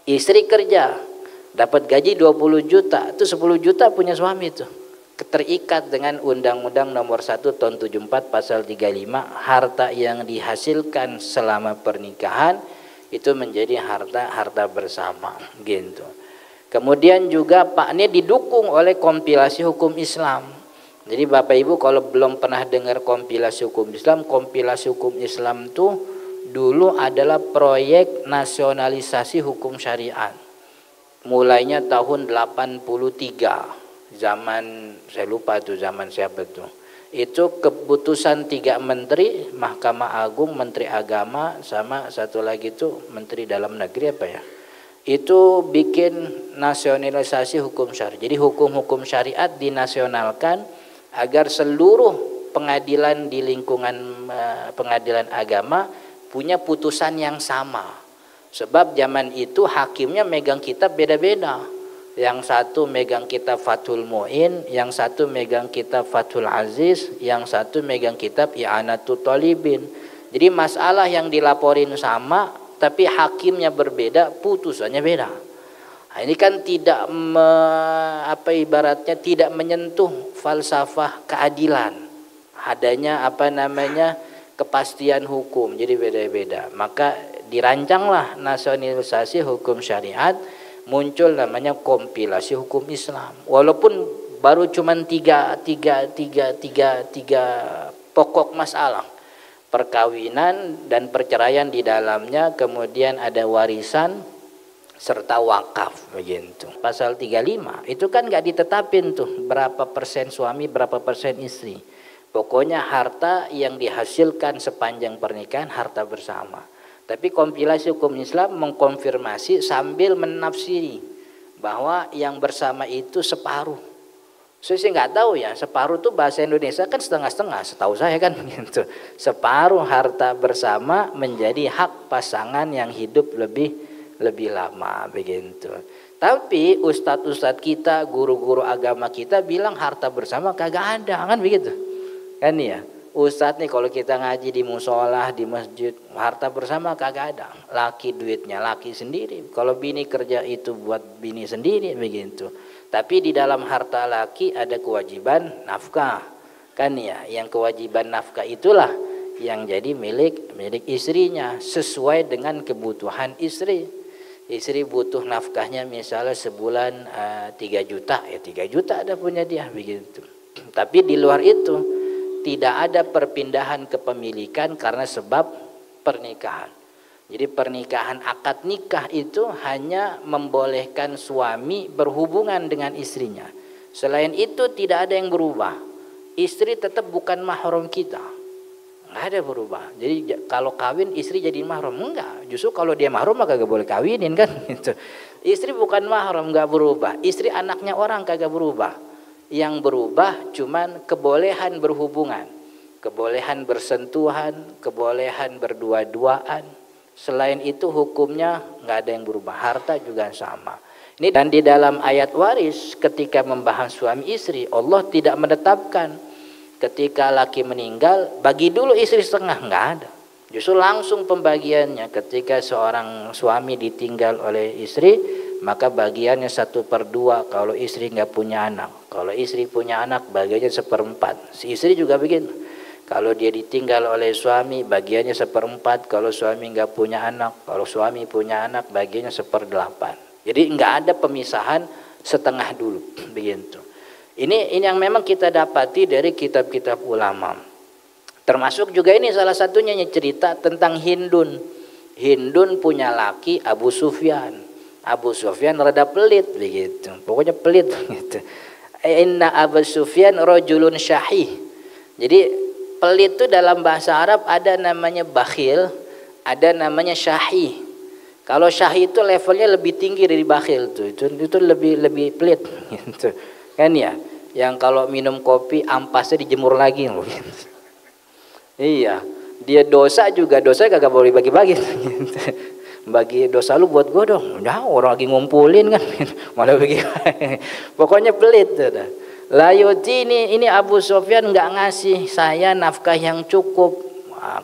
Istri kerja, dapat gaji 20 juta, itu 10 juta punya suami tuh. Terikat dengan Undang-Undang Nomor 1 Tahun 74 Pasal 35, harta yang dihasilkan selama pernikahan itu menjadi harta bersama gitu. Kemudian juga Pak ini didukung oleh kompilasi hukum Islam. Jadi Bapak Ibu kalau belum pernah dengar kompilasi hukum Islam tuh dulu adalah proyek nasionalisasi hukum syariat. Mulainya tahun 83. Zaman saya lupa tuh zaman siapa tuh. Itu keputusan 3 menteri, Mahkamah Agung, Menteri Agama, sama satu lagi tuh Menteri Dalam Negeri apa ya. Itu bikin nasionalisasi hukum syariat. Jadi hukum-hukum syariat dinasionalkan agar seluruh pengadilan di lingkungan pengadilan agama punya putusan yang sama. Sebab zaman itu hakimnya megang kitab beda-beda. Yang satu megang kitab Fathul Mu'in, yang satu megang kitab Fathul Aziz, yang satu megang kitab I'anatul Talibin. Jadi masalah yang dilaporin sama, tapi hakimnya berbeda, putusannya beda. Nah, ini kan tidak ibaratnya tidak menyentuh falsafah keadilan. Adanya kepastian hukum, jadi beda-beda. Maka dirancanglah nasionalisasi hukum syariat, muncul namanya kompilasi hukum Islam. Walaupun baru cuma tiga pokok masalah. Perkawinan dan perceraian di dalamnya, kemudian ada warisan serta wakaf begitu. Pasal 35 itu kan nggak ditetapin tuh berapa persen suami, berapa persen istri. Pokoknya harta yang dihasilkan sepanjang pernikahan harta bersama. Tapi kompilasi hukum Islam mengkonfirmasi sambil menafsiri bahwa yang bersama itu separuh. Saya nggak tahu ya, separuh itu bahasa Indonesia kan setengah-setengah, setahu saya kan gitu. Separuh harta bersama menjadi hak pasangan yang hidup lebih lama begitu. Tapi ustadz-ustadz kita, guru-guru agama kita bilang harta bersama kagak ada, kan begitu. Kan ya. Ustadz nih kalau kita ngaji di musola, di masjid, harta bersama kagak ada. Laki duitnya laki sendiri. Kalau bini kerja itu buat bini sendiri begitu. Tapi di dalam harta laki ada kewajiban nafkah. Kan ya, yang kewajiban nafkah itulah yang jadi milik istrinya sesuai dengan kebutuhan istri. Istri butuh nafkahnya misalnya sebulan 3 juta, ya 3 juta ada punya dia begitu. Tapi di luar itu tidak ada perpindahan kepemilikan karena sebab pernikahan. Jadi pernikahan akad nikah itu hanya membolehkan suami berhubungan dengan istrinya. Selain itu tidak ada yang berubah. Istri tetap bukan mahram kita. Nggak ada berubah. Jadi kalau kawin istri jadi mahram, enggak. Justru kalau dia mahram maka gak boleh kawinin kan gitu. Istri bukan mahram, nggak berubah. Istri anaknya orang kagak berubah. Yang berubah cuman kebolehan berhubungan, kebolehan bersentuhan, kebolehan berdua-duaan. Selain itu hukumnya nggak ada yang berubah. Harta juga sama. Ini dan di dalam ayat waris ketika membahas suami istri, Allah tidak menetapkan ketika laki meninggal bagi dulu istri setengah, nggak ada. Justru langsung pembagiannya ketika seorang suami ditinggal oleh istri, maka bagiannya 1/2 kalau istri nggak punya anak. Kalau istri punya anak bagiannya 1/4. Si istri juga begitu. Kalau dia ditinggal oleh suami bagiannya 1/4. Kalau suami nggak punya anak, kalau suami punya anak bagiannya 1/8. Jadi nggak ada pemisahan setengah dulu begitu. Ini yang memang kita dapati dari kitab-kitab ulama. Termasuk juga ini salah satunya cerita tentang Hindun. Hindun punya laki Abu Sufyan. Abu Sufyan rada pelit begitu. Pokoknya pelit begitu. Inna Abu Sufyan rajulun syahih. Jadi pelit itu dalam bahasa Arab ada namanya bakhil, ada namanya syahih. Kalau syahih itu levelnya lebih tinggi dari bakhil tuh. Itu lebih pelit gitu. Kan ya? Yang kalau minum kopi ampasnya dijemur lagi gitu. Iya, dia dosa juga kagak boleh bagi-bagi gitu. Bagi dosa lu buat gue dong. Ya orang lagi ngumpulin kan. Malah begitu. Pokoknya pelit tuh. Layuti ini Abu Sufyan nggak ngasih saya nafkah yang cukup.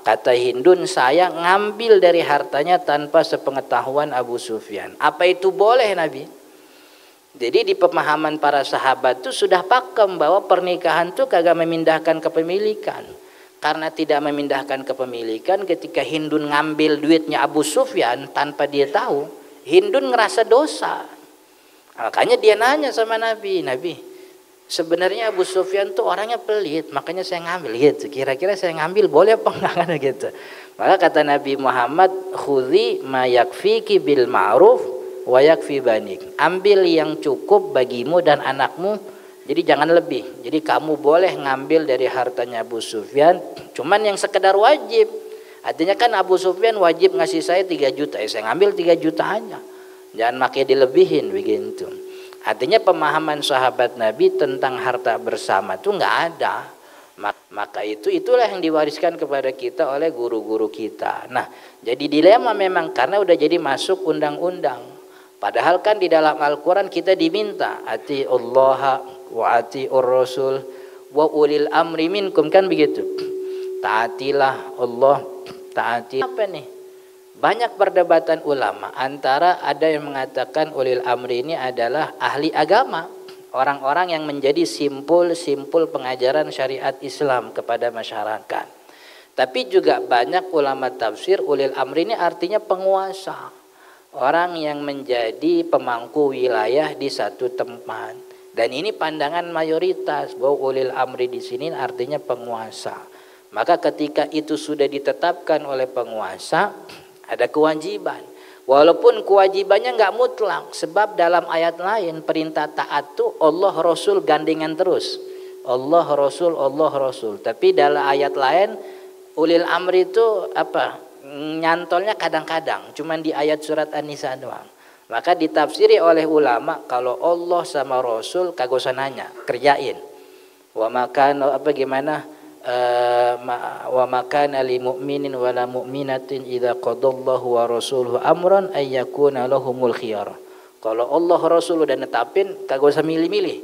Kata Hindun, saya ngambil dari hartanya tanpa sepengetahuan Abu Sufyan. Apa itu boleh Nabi? Jadi di pemahaman para sahabat itu sudah pakem bahwa pernikahan itu kagak memindahkan kepemilikan. Karena tidak memindahkan kepemilikan, ketika Hindun ngambil duitnya Abu Sufyan tanpa dia tahu, Hindun ngerasa dosa. Makanya dia nanya sama Nabi, Nabi, sebenarnya Abu Sufyan tuh orangnya pelit, makanya saya ngambil gitu. Kira-kira saya ngambil boleh apa enggak gitu. Maka kata Nabi Muhammad, khudhi ma yakfiki bil ma'ruf wa yakfi banik. Ambil yang cukup bagimu dan anakmu, jadi jangan lebih. Jadi kamu boleh ngambil dari hartanya Abu Sufyan, cuman yang sekedar wajib. Artinya kan Abu Sufyan wajib ngasih saya 3 juta, saya ngambil 3 juta aja. Jangan makai dilebihin begitu. Artinya pemahaman sahabat Nabi tentang harta bersama itu nggak ada. Maka itulah yang diwariskan kepada kita oleh guru-guru kita. Nah, jadi dilema memang karena udah jadi masuk undang-undang. Padahal kan di dalam Al-Quran kita diminta ati Allah wa ati Rasul wa ulil amri minkum, kan begitu. Taatilah Allah, taati apa nih? Banyak perdebatan ulama, antara ada yang mengatakan ulil amri ini adalah ahli agama, orang-orang yang menjadi simpul pengajaran syariat Islam kepada masyarakat. Tapi juga banyak ulama tafsir ulil amri ini artinya penguasa, orang yang menjadi pemangku wilayah di satu tempat. Dan ini pandangan mayoritas bahwa ulil amri di sini artinya penguasa. Maka ketika itu sudah ditetapkan oleh penguasa, ada kewajiban, walaupun kewajibannya nggak mutlak, sebab dalam ayat lain perintah taat tuh Allah Rasul gandengan terus, Allah Rasul. Tapi dalam ayat lain ulil amri itu apa? Nyantolnya kadang-kadang, cuman di ayat surat An-Nisa doang. Maka ditafsiri oleh ulama kalau Allah sama Rasul kagak usah nanya, kerjain. Wa makan apa gimana? Wa makana lil mu'minin wala mu'minatin idza qadallahu wa rasuluhu amran ay yakuna lahumul khiyar. Kalau Allah Rasul udah netapin kagak usah milih-milih,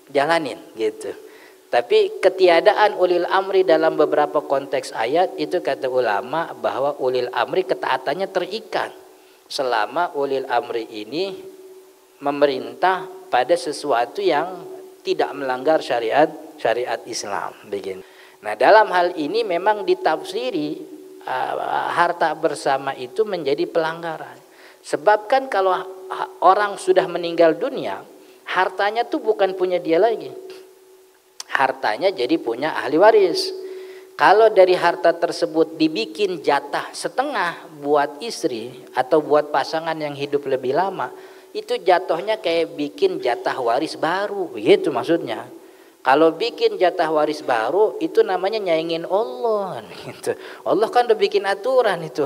jalanin gitu. Tapi ketiadaan ulil amri dalam beberapa konteks ayat itu kata ulama bahwa ulil amri ketaatannya terikat selama ulil amri ini memerintah pada sesuatu yang tidak melanggar syariat Islam begini. Nah, dalam hal ini memang ditafsiri harta bersama itu menjadi pelanggaran. Sebab kan kalau orang sudah meninggal dunia, hartanya tuh bukan punya dia lagi. Hartanya jadi punya ahli waris. Kalau dari harta tersebut dibikin jatah setengah buat istri atau buat pasangan yang hidup lebih lama, itu jatuhnya kayak bikin jatah waris baru, begitu maksudnya. Kalau bikin jatah waris baru itu namanya nyaingin Allah gitu. Allah kan udah bikin aturan itu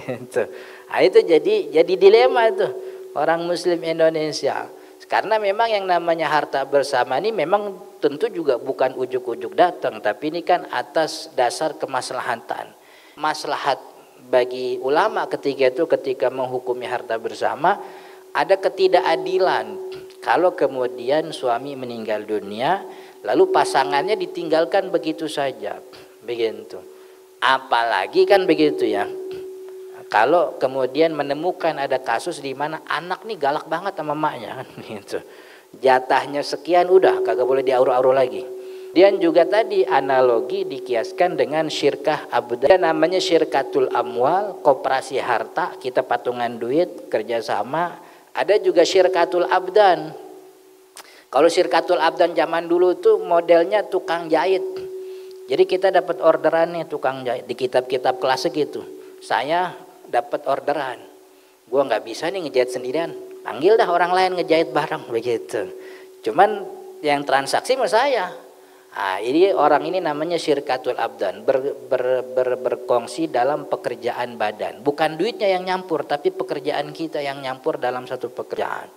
gitu. Nah, itu jadi dilema itu orang muslim Indonesia. Karena memang yang namanya harta bersama ini memang tentu juga bukan ujuk-ujuk datang, tapi ini kan atas dasar kemaslahatan. Maslahat bagi ulama ketika menghukumi harta bersama, ada ketidakadilan kalau kemudian suami meninggal dunia lalu pasangannya ditinggalkan begitu saja, begitu. Apalagi kan begitu ya. Kalau kemudian menemukan ada kasus di mana anak nih galak banget sama emaknya, kan gitu. Jatahnya sekian udah kagak boleh diaur-aur lagi. Dan juga tadi analogi dikiaskan dengan syirkah abdan, namanya syirkatul amwal, koperasi harta, kita patungan duit kerjasama. Ada juga syirkatul abdan. Kalau syirkatul abdan zaman dulu tuh modelnya tukang jahit. Jadi kita dapat orderan nih tukang jahit di kitab-kitab klasik gitu. Saya dapat orderan, gua nggak bisa nih ngejahit sendirian, panggil dah orang lain ngejahit bareng begitu. Cuman yang transaksi sama saya. Nah, ini orang ini namanya syirkatul abdan, berkongsi dalam pekerjaan badan. Bukan duitnya yang nyampur, tapi pekerjaan kita yang nyampur dalam satu pekerjaan.